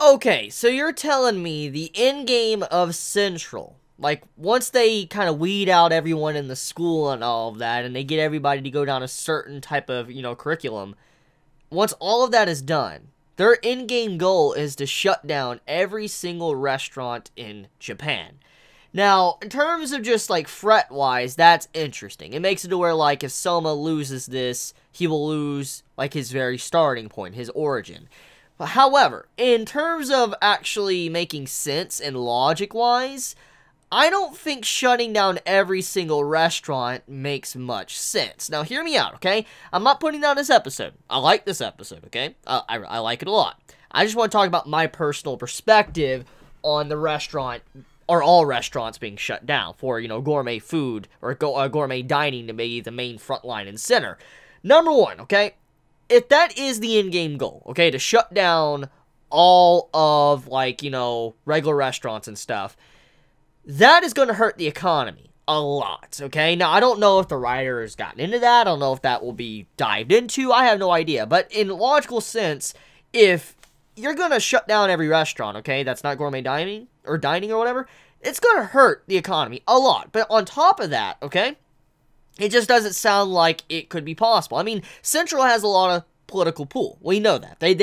Okay, so you're telling me the end game of Central, like, once they kind of weed out everyone in the school and all of that, and they get everybody to go down a certain type of, curriculum, once all of that is done, their end-game goal is to shut down every single restaurant in Japan. Now, in terms of just, like, threat-wise, that's interesting. It makes it to where, like, if Soma loses this, he will lose, like, his very starting point, his origin. However, in terms of actually making sense and logic-wise, I don't think shutting down every single restaurant makes much sense. Now, hear me out, okay? I'm not putting down this episode. I like this episode, okay? I like it a lot. I just want to talk about my personal perspective on the restaurant, or all restaurants being shut down for, gourmet food, or gourmet dining to be the main front line and center. Number one, okay? If that is the in-game goal, okay, to shut down all of, like, regular restaurants and stuff, that is going to hurt the economy a lot, okay? Now, I don't know if the writer has gotten into that. I don't know if that will be dived into. I have no idea. But in logical sense, if you're going to shut down every restaurant, okay, that's not gourmet dining or whatever, it's going to hurt the economy a lot. But on top of that, okay, it just doesn't sound like it could be possible. I mean, Central has a lot of political pull. We know that. They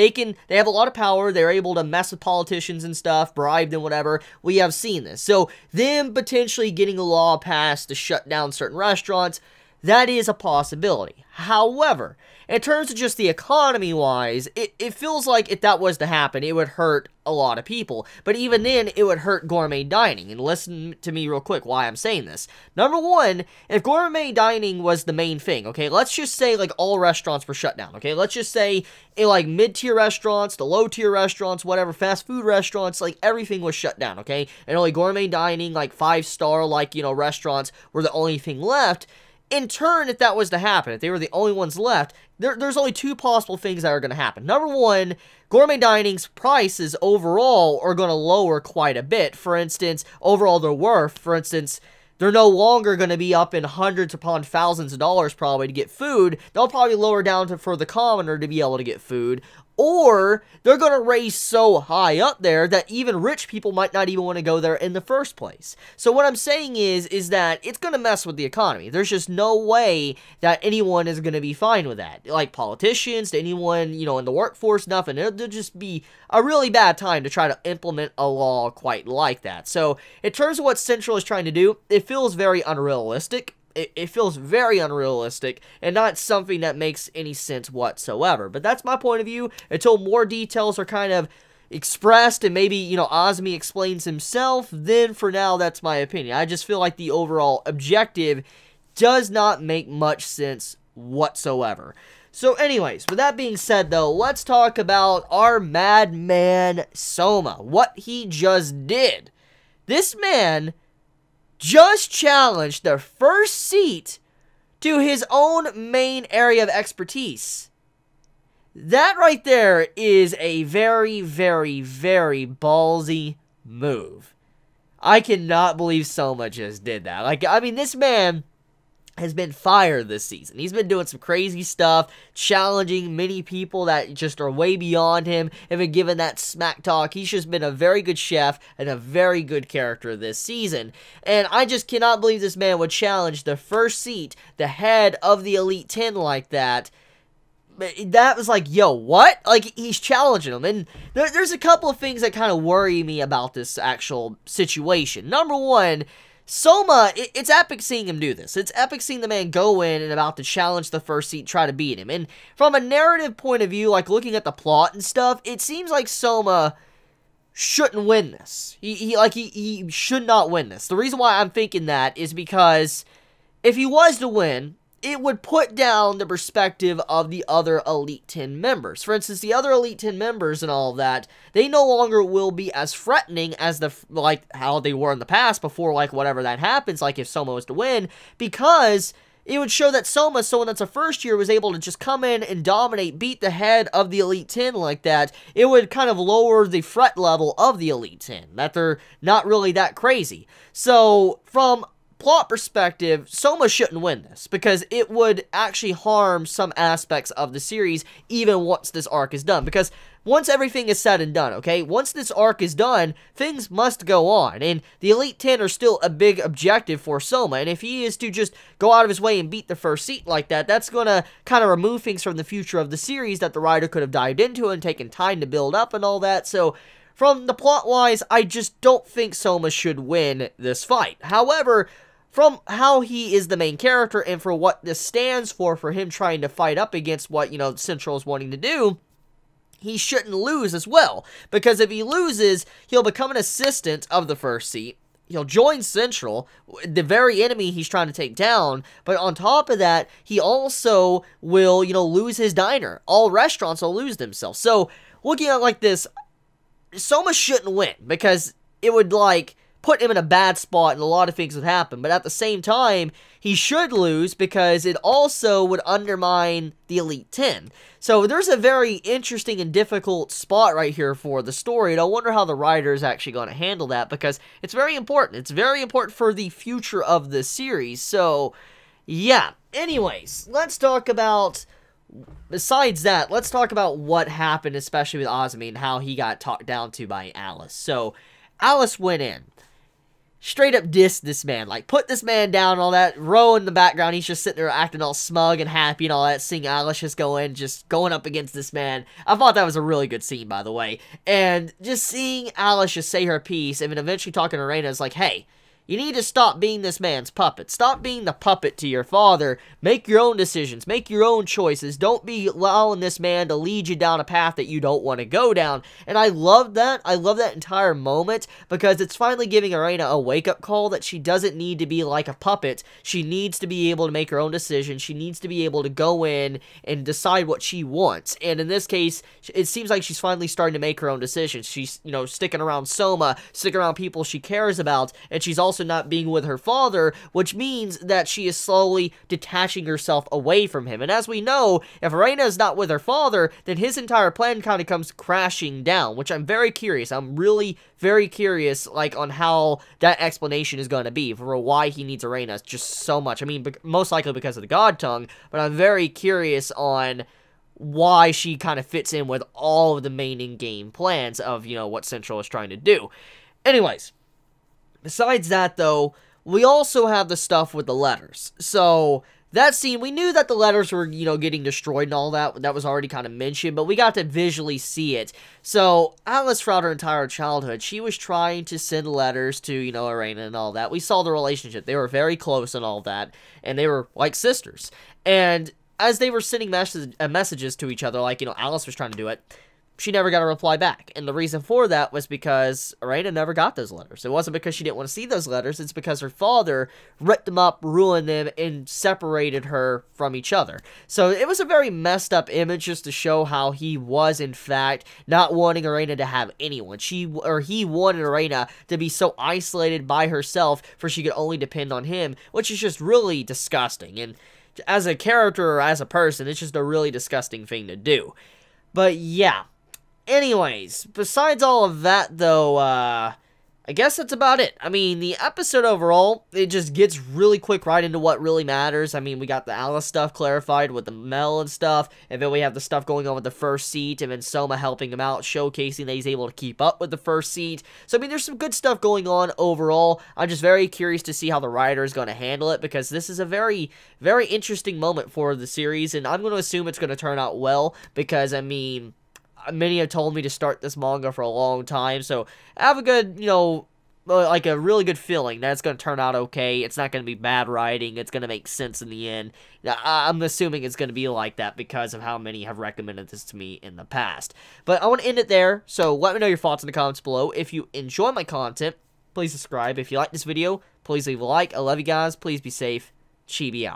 have a lot of power. They're able to mess with politicians and stuff, bribe them, whatever. We have seen this. So, them potentially getting a law passed to shut down certain restaurants, that is a possibility. However, in terms of just the economy-wise, it feels like if that was to happen, it would hurt a lot of people. But even then, it would hurt gourmet dining. And listen to me real quick why I'm saying this. Number one, if gourmet dining was the main thing, okay, let's just say, like, all restaurants were shut down, okay? Let's just say, like, mid-tier restaurants, the low-tier restaurants, whatever, fast food restaurants, like, everything was shut down, okay? And only gourmet dining, like, five-star, like, restaurants were the only thing left. In turn, if that was to happen, if they were the only ones left, there's only two possible things that are going to happen. Number one, gourmet dining's prices overall are going to lower quite a bit. For instance, overall their worth, for instance, they're no longer going to be up in hundreds upon thousands of dollars probably to get food. They'll probably lower down to for the commoner to be able to get food. Or they're going to raise so high up there that even rich people might not even want to go there in the first place. So what I'm saying is that it's going to mess with the economy. There's just no way that anyone is going to be fine with that. Like politicians, to anyone, in the workforce, nothing. It'll just be a really bad time to try to implement a law quite like that. So in terms of what Central is trying to do, it feels very unrealistic. It feels very unrealistic and not something that makes any sense whatsoever. But that's my point of view until more details are kind of expressed and maybe, Azumi explains himself. Then for now, that's my opinion. I just feel like the overall objective does not make much sense whatsoever. So anyways, with that being said though, let's talk about our madman Soma. What he just did. This man just challenged the first seat to his own main area of expertise. That right there is a very, very, very ballsy move. I cannot believe Soma just did that. Like, I mean, this man has been fired this season. He's been doing some crazy stuff, challenging many people that just are way beyond him, and been given that smack talk. He's just been a very good chef and a very good character this season. And I just cannot believe this man would challenge the first seat, the head of the Elite 10 like that. That was like, yo, what? Like, he's challenging him. And there's a couple of things that kind of worry me about this actual situation. Number one, Soma, it's epic seeing him do this. It's epic seeing the man go in and about to challenge the first seat, try to beat him. And from a narrative point of view, like looking at the plot and stuff, it seems like Soma shouldn't win this. He should not win this. The reason why I'm thinking that is because if he was to win, it would put down the perspective of the other Elite 10 members. For instance, the other Elite 10 members and all of that, they no longer will be as threatening as how they were in the past before, whatever that happens, if Soma was to win, because it would show that Soma, someone that's a first year, was able to just come in and dominate, beat the head of the Elite 10 like that. It would kind of lower the threat level of the Elite 10, that they're not really that crazy. So, from plot perspective, Soma shouldn't win this, because it would actually harm some aspects of the series, even once this arc is done, because once everything is said and done, okay, once this arc is done, things must go on, and the Elite 10 are still a big objective for Soma, and if he is to just go out of his way and beat the first seat like that, that's gonna kind of remove things from the future of the series that the writer could have dived into and taken time to build up and all that, so from the plot-wise, I just don't think Soma should win this fight. However, from how he is the main character and for what this stands for him trying to fight up against what, you know, Central is wanting to do, he shouldn't lose as well. Because if he loses, he'll become an assistant of the first seat. He'll join Central, the very enemy he's trying to take down, but on top of that, he also will, you know, lose his diner. All restaurants will lose themselves. So, looking at it like this, Soma shouldn't win, because it would, like, put him in a bad spot and a lot of things would happen, but at the same time, he should lose because it also would undermine the Elite 10. So there's a very interesting and difficult spot right here for the story, and I wonder how the writer is actually going to handle that, because it's very important. It's very important for the future of the series, so, yeah. Anyways, let's talk about... Besides that, let's talk about what happened, especially with Azumi, and how he got talked down to by Alice. So, Alice went in. Straight up dissed this man. Like, put this man down and all that. Ro in the background, he's just sitting there acting all smug and happy and all that. Seeing Alice just going up against this man. I thought that was a really good scene, by the way. And just seeing Alice just say her piece, and then eventually talking to Reina is like, hey, you need to stop being this man's puppet. Stop being the puppet to your father. Make your own decisions. Make your own choices. Don't be allowing this man to lead you down a path that you don't want to go down. And I love that. I love that entire moment because it's finally giving Reina a wake-up call that she doesn't need to be like a puppet. She needs to be able to make her own decisions. She needs to be able to go in and decide what she wants. And in this case, it seems like she's finally starting to make her own decisions. She's, you know, sticking around Soma, sticking around people she cares about, and she's also not being with her father, which means that she is slowly detaching herself away from him. And as we know, if Reina is not with her father, then his entire plan kind of comes crashing down, which I'm very curious. I'm really very curious, like, on how that explanation is going to be for why he needs Reina just so much. I mean, most likely because of the God Tongue, but I'm very curious on why she kind of fits in with all of the main in-game plans of, you know, what Central is trying to do. Anyways, besides that, though, we also have the stuff with the letters. So, that scene, we knew that the letters were, you know, getting destroyed and all that. That was already kind of mentioned, but we got to visually see it. So, Alice, throughout her entire childhood, she was trying to send letters to, you know, Reina and all that. We saw the relationship. They were very close and all that, and they were like sisters. And as they were sending messages to each other, like, you know, Alice was trying to do it, she never got a reply back. And the reason for that was because Reina never got those letters. It wasn't because she didn't want to see those letters. It's because her father ripped them up, ruined them, and separated her from each other. So it was a very messed up image just to show how he was, in fact, not wanting Reina to have anyone. He wanted Reina to be so isolated by herself for she could only depend on him, which is just really disgusting. And as a character or as a person, it's just a really disgusting thing to do. But yeah. Anyways, besides all of that, though, I guess that's about it. I mean, the episode overall, it just gets really quick right into what really matters. I mean, we got the Alice stuff clarified with the Mel and stuff, and then we have the stuff going on with the first seat, and then Soma helping him out, showcasing that he's able to keep up with the first seat. So, I mean, there's some good stuff going on overall. I'm just very curious to see how the writer is going to handle it, because this is a very, very interesting moment for the series, and I'm going to assume it's going to turn out well, because, I mean, many have told me to start this manga for a long time, so I have a good, you know, like a really good feeling that it's going to turn out okay. It's not going to be bad writing. It's going to make sense in the end. I'm assuming it's going to be like that because of how many have recommended this to me in the past. But I want to end it there, so let me know your thoughts in the comments below. If you enjoy my content, please subscribe. If you like this video, please leave a like. I love you guys. Please be safe. Chibi out.